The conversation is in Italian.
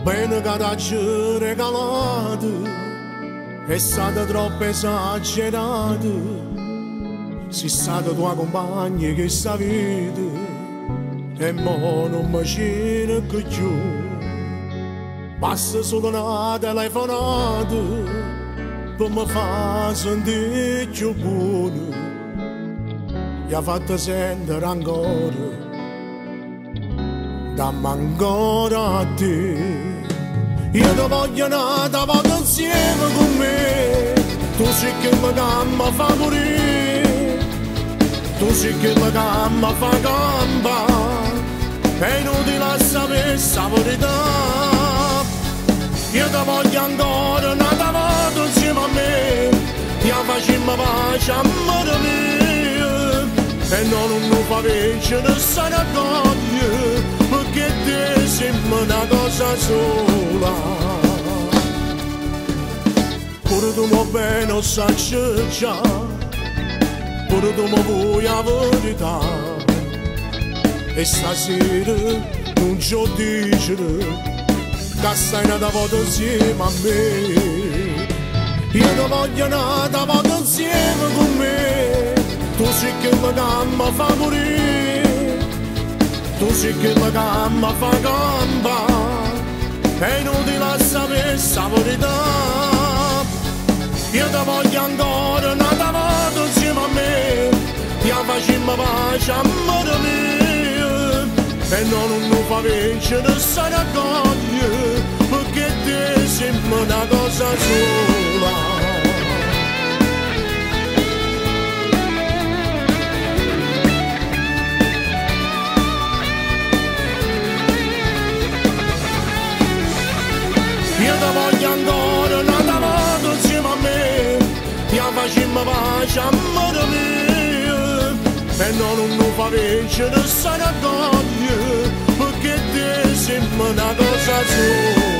Bene che t'hai regalato è stata troppo esagerata. Sei stata tua compagna che sta vita e mo non mi c'è più. Basta solo una telefonata per mi far sentire più buono. E ha fatto sentire ancora, dammi ancora a te. Io ti voglio nata, vado insieme con me. Tu sei quella che mi fa morire, tu sei quella che mi fa campare. È inutile sapere sta verità. Io ti voglio ancora nata, vado insieme a me. Ti facciamo pace a mare mia e non fa vincere sta raccoglie, perché te sembra una cosa sola. Pure tu mi bene non sai già, pure tu mi vuoi la verità. E stasera non ci ho dicere che stai nata vado insieme a me. Io ti voglio nata vado insieme con me. Tu sei quella che mi fa morire, tu sei quella che mi fa campare. È inutile sapere sta verità. Io ti voglio ancora nata vado insieme a me. Ti facciamo pace a mare mia e non fa vincere sta raccoglie, perché te sembra una cosa sola. Io ti voglio ancora nata vado insieme a me. Ti facciamo pace a mare mia e non fa vincere sta raccoglie, perché te sembra una cosa sola.